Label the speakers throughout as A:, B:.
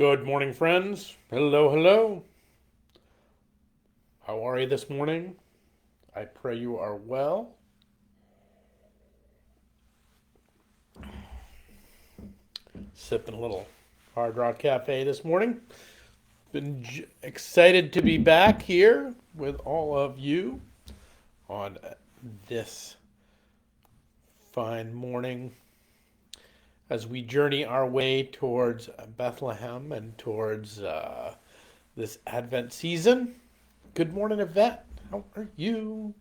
A: Good morning, friends. Hello, hello. How are you this morning? I pray you are well. Sipping a little Hard Rock Cafe this morning. Been excited to be back here with all of you on this fine morning as we journey our way towards Bethlehem and towards this Advent season. Good morning, Yvette. How are you?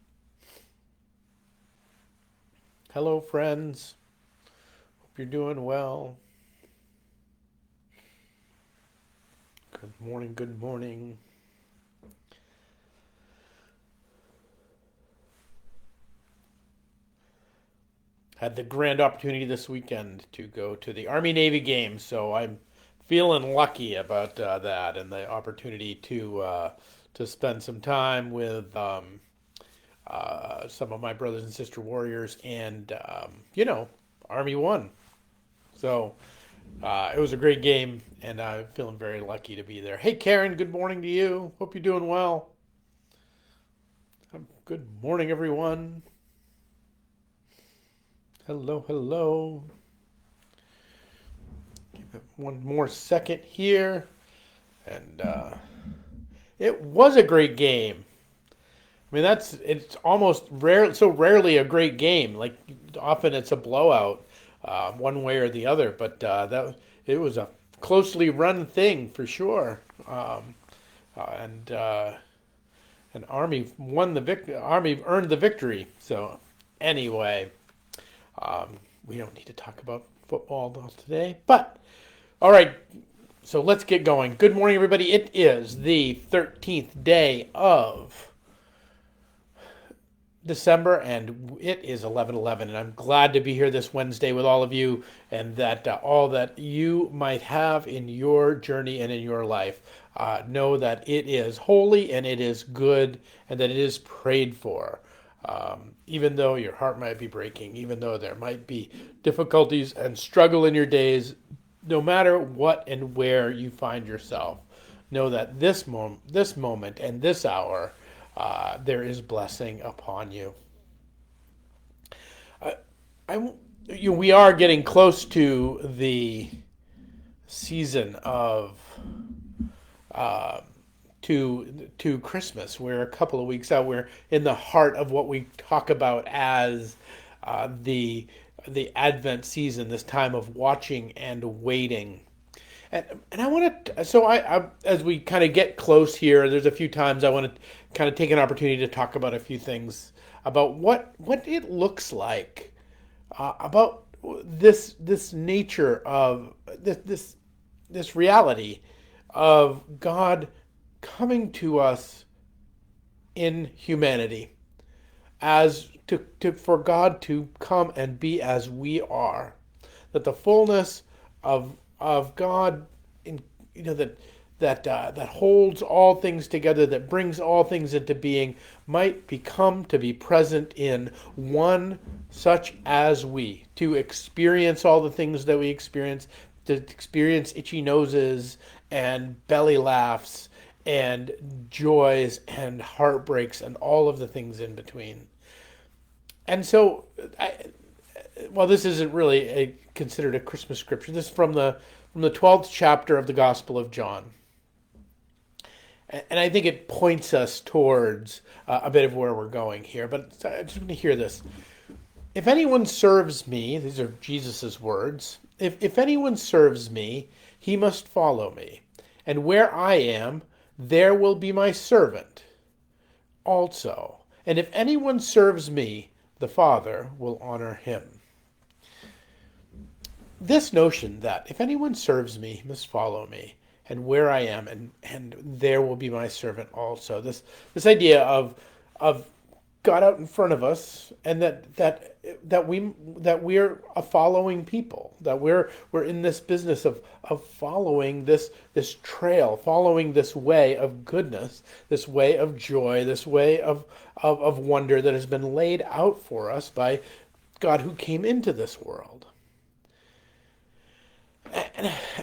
A: Hello, friends. Hope you're doing well. Good morning, good morning. Had the grand opportunity this weekend to go to the Army Navy game, so I'm feeling lucky about that and the opportunity to spend some time with some of my brothers and sister warriors, and Army won. So it was a great game, and I'm feeling very lucky to be there. Hey, Karen, good morning to you. Hope you're doing well. Good morning, everyone. Hello, hello. Give it one more second here. And it was a great game. I mean, it's almost so rarely a great game. Like, often it's a blowout, one way or the other. But it was a closely run thing for sure. And Army won Army earned the victory. So anyway, we don't need to talk about football today. But all right, so let's get going. Good morning, everybody. It is the 13th day of December, and it is 11:11, and I'm glad to be here this Wednesday with all of you, and that all that you might have in your journey and in your life, know that it is holy and it is good, and that it is prayed for. Even though your heart might be breaking, even though there might be difficulties and struggle in your days, no matter what and where you find yourself, know that this moment and this hour, there is blessing upon you. I, we are getting close to the season of to Christmas. We're a couple of weeks out. We're in the heart of what we talk about as the Advent season, this time of watching and waiting. And I want to, so I as we kind of get close here, there's a few times I want to kind of take an opportunity to talk about a few things about what it looks like, about this nature of this reality of God coming to us in humanity, as for God to come and be as we are, that the fullness of God, in that holds all things together, that brings all things into being, might become to be present in one such as we, to experience all the things that we experience, to experience itchy noses and belly laughs and joys and heartbreaks and all of the things in between. And so, well, this isn't really considered a Christmas scripture. This is from the 12th chapter of the Gospel of John. And I think it points us towards a bit of where we're going here. But I just want to hear this. If anyone serves me, these are Jesus' words, if anyone serves me, he must follow me. And where I am, there will be my servant also. And if anyone serves me, the Father will honor him. This notion that if anyone serves me, he must follow me, and where I am, and there will be my servant also. This idea of God out in front of us, and that we're a following people, that we're in this business of following this trail, following this way of goodness, this way of joy, this way of wonder that has been laid out for us by God who came into this world.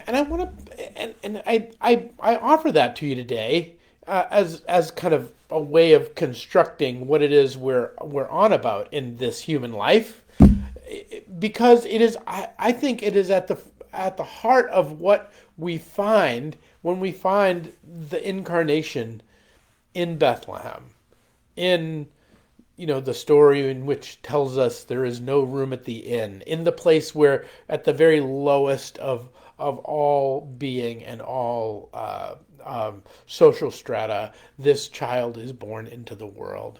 A: and I want to, I offer that to you today as kind of a way of constructing what it is we're on about in this human life, because it is, I think it is at the heart of what we find when we find the incarnation in Bethlehem, in the story in which tells us there is no room at the inn, in the place where at the very lowest of all being and all social strata, this child is born into the world.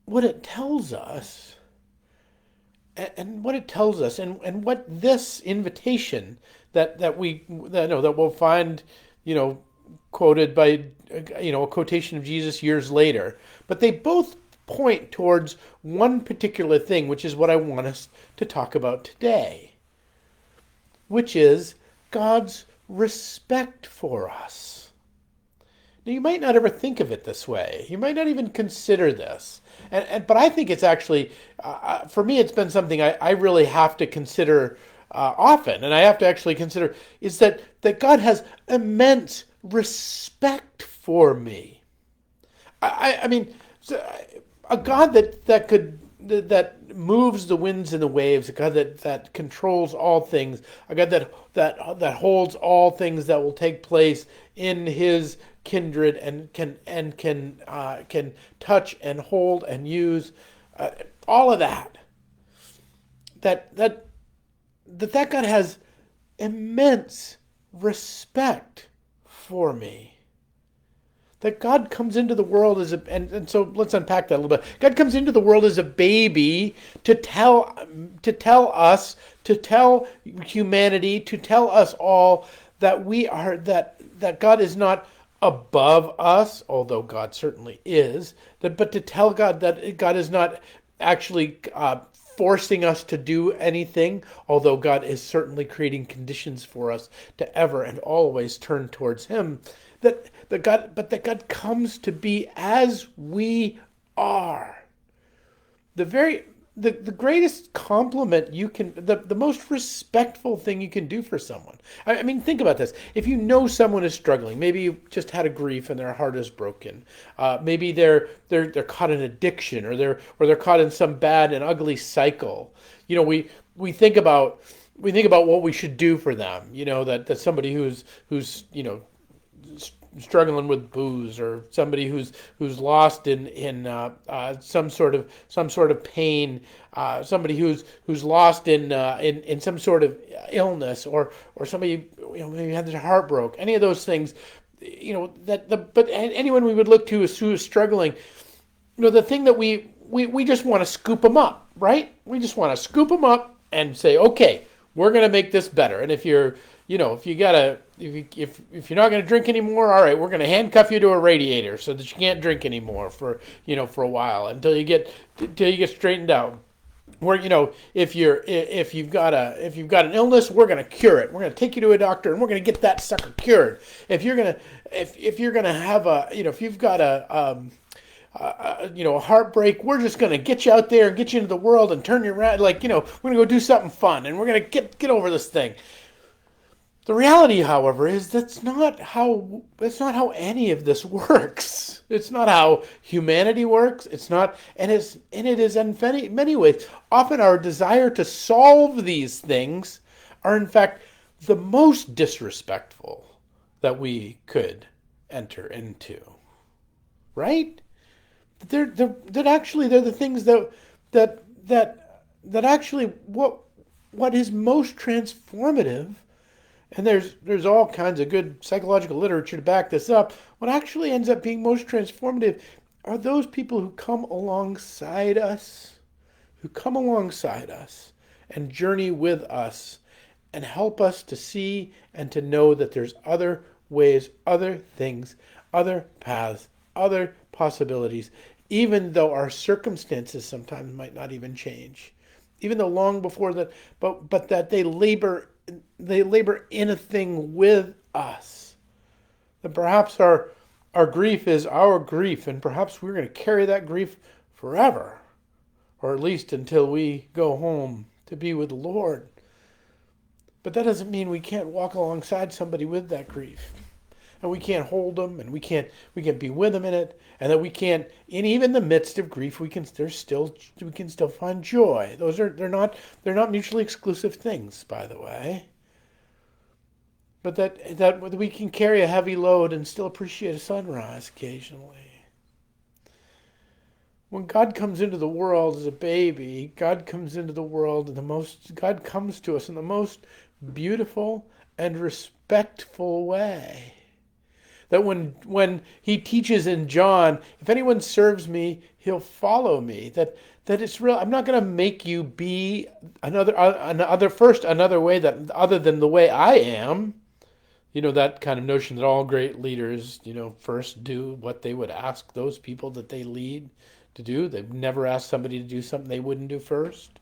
A: What it tells us, and what it tells us, and what this invitation that we'll find, quoted by, a quotation of Jesus years later, but they both point towards one particular thing, which is what I want us to talk about today, which is God's respect for us. Now, you might not ever think of it this way. You might not even consider this. But I think it's actually, for me, it's been something I really have to consider often. And I have to actually consider is that God has immense respect for me. I mean, a God that moves the winds and the waves, a God that controls all things, a God that holds all things that will take place in His kindred and can touch and hold and use all of that. That God has immense respect for me. That God comes into the world as and so let's unpack that a little bit. God comes into the world as a baby to tell us, to tell humanity, to tell us all that we are, that God is not above us, although God certainly is, but to tell God that God is not actually forcing us to do anything, although God is certainly creating conditions for us to ever and always turn towards Him. That God comes to be as we are. The greatest compliment you can, the most respectful thing you can do for someone. I mean, think about this. If you know someone is struggling, maybe you just had a grief and their heart is broken. Maybe they're caught in addiction, or they're caught in some bad and ugly cycle. We think about what we should do for them. That somebody who's struggling with booze, or somebody who's lost in some sort of pain, somebody who's lost in some sort of illness, or somebody maybe had their heart broke. Any of those things, but anyone we would look to who is struggling, the thing that we just want to scoop them up, right? We just want to scoop them up and say, okay, we're going to make this better. And if you're if you're not going to drink anymore, all right, we're going to handcuff you to a radiator so that you can't drink anymore for a while until you get straightened out. If you've got an illness, we're going to cure it. We're going to take you to a doctor and we're going to get that sucker cured. If you're going to have if you've got a heartbreak, we're just going to get you out there and get you into the world and turn you around. We're going to go do something fun and we're going to get over this thing. The reality, however, is that's not how any of this works. It's not how humanity works. It's not, and it is in many ways. Often our desire to solve these things are in fact the most disrespectful that we could enter into. Right? They're the things that actually what is most transformative. And there's all kinds of good psychological literature to back this up. What actually ends up being most transformative are those people who come alongside us, and journey with us and help us to see and to know that there's other ways, other things, other paths, other possibilities, even though our circumstances sometimes might not even change. Even though long before that, but that they labor in a thing with us. That perhaps our grief is our grief, and perhaps we're going to carry that grief forever, or at least until we go home to be with the Lord. But that doesn't mean we can't walk alongside somebody with that grief. And we can't hold them, and we can't be with them in it, and that we can't, in even the midst of grief, we can still find joy. They're not mutually exclusive things, by the way. But that we can carry a heavy load and still appreciate a sunrise occasionally. When God comes into the world as a baby, God comes into the world God comes to us in the most beautiful and respectful way. That when he teaches in John, if anyone serves me, he'll follow me. That it's real. I'm not going to make you be another way that other than the way I am. That kind of notion that all great leaders, first do what they would ask those people that they lead to do. They've never asked somebody to do something they wouldn't do first.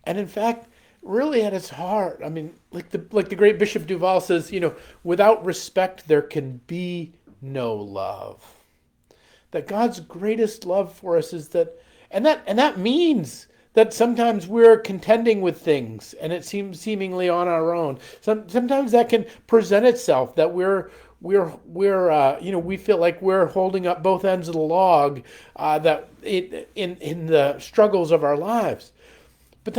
A: And in fact, really at its heart, I mean, like the great Bishop Duval says, without respect there can be no love. That God's greatest love for us is that, and that means that sometimes we're contending with things and it seems seemingly on our own. Sometimes that can present itself that we feel like we're holding up both ends of the log in the struggles of our lives. But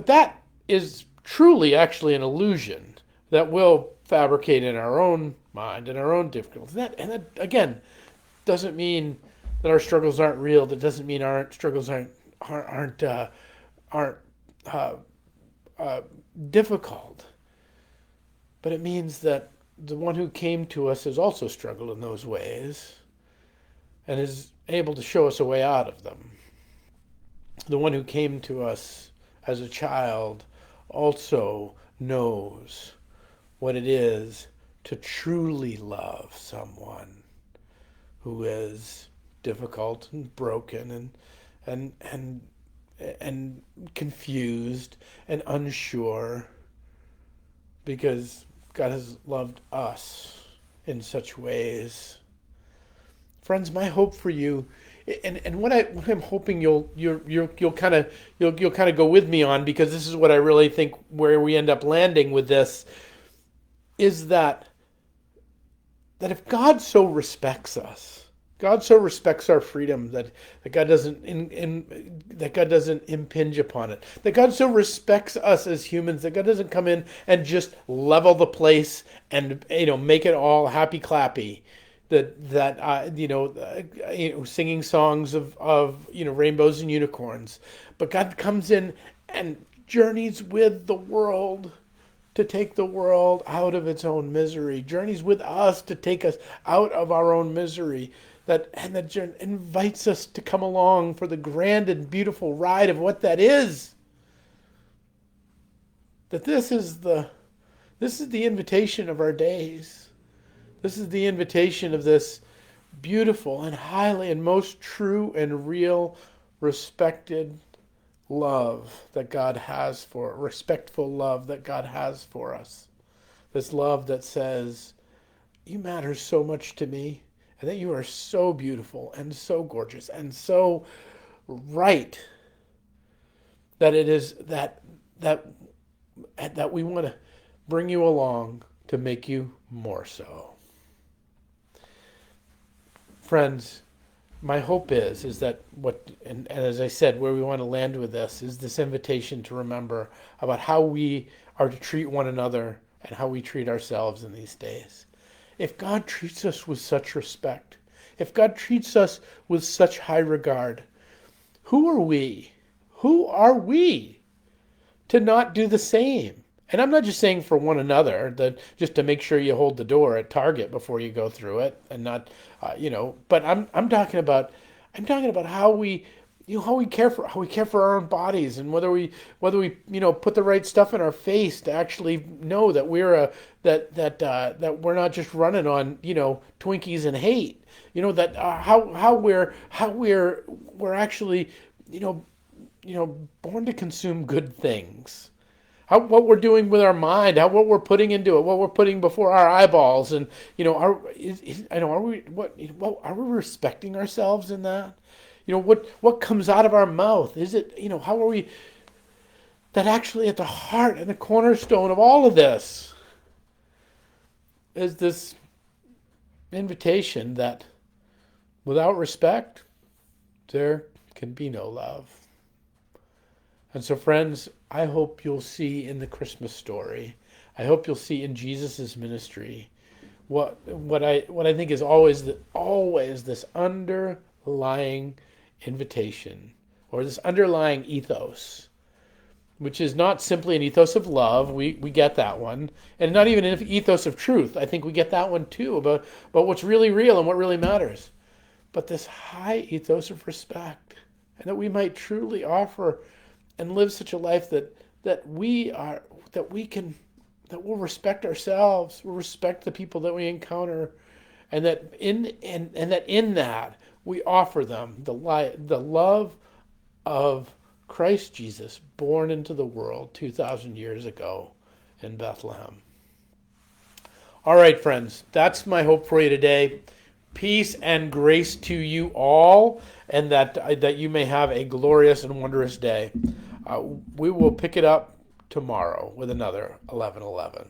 A: that is truly actually an illusion that we'll fabricate in our own mind and our own difficulties. And that again doesn't mean that our struggles aren't real. That doesn't mean our struggles aren't difficult. But it means that the one who came to us has also struggled in those ways and is able to show us a way out of them. The one who came to us as a child also knows what it is to truly love someone who is difficult and broken and confused and unsure, because God has loved us in such ways. Friends, my hope for you, and what I'm hoping you'll kind of go with me on, because this is what I really think where we end up landing with this, is that if God so respects us, God so respects our freedom that God doesn't impinge upon it. That God so respects us as humans that God doesn't come in and just level the place and make it all happy clappy. Singing songs of rainbows and unicorns, but God comes in and journeys with the world to take the world out of its own misery. Journeys with us to take us out of our own misery. That invites us to come along for the grand and beautiful ride of what that is. That this is the invitation of our days. This is the invitation of this beautiful and highly and most true and real respected love that God has respectful love that God has for us. This love that says, you matter so much to me. And that you are so beautiful and so gorgeous and so right that it is that we want to bring you along to make you more so. Friends, my hope is that and as I said, where we want to land with this is this invitation to remember about how we are to treat one another and how we treat ourselves in these days. If God treats us with such respect, if God treats us with such high regard, who are we? Who are we to not do the same? And I'm not just saying for one another, that just to make sure you hold the door at Target before you go through it, and not, But I'm talking about how we care for our own bodies, and whether we put the right stuff in our face to actually know that that we're not just running on Twinkies and hate, that how we're actually born to consume good things. What we're doing with our mind, what we're putting into it, what we're putting before our eyeballs, and are we respecting ourselves in that? what comes out of our mouth? Is it, how are we, that actually at the heart and the cornerstone of all of this is this invitation that without respect, there can be no love. And so, friends, I hope you'll see in the Christmas story, I hope you'll see in Jesus' ministry what I think is always this underlying invitation, or this underlying ethos, which is not simply an ethos of love. We get that one, and not even an ethos of truth. I think we get that one too, about what's really real and what really matters. But this high ethos of respect, and that we might truly offer and live such a life that we'll respect ourselves, we'll respect the people that we encounter, and that in that we offer them the love of Christ Jesus, born into the world 2,000 years ago in Bethlehem. All right, friends, that's my hope for you today. Peace and grace to you all, and that you may have a glorious and wondrous day. We will pick it up tomorrow with another 11:11.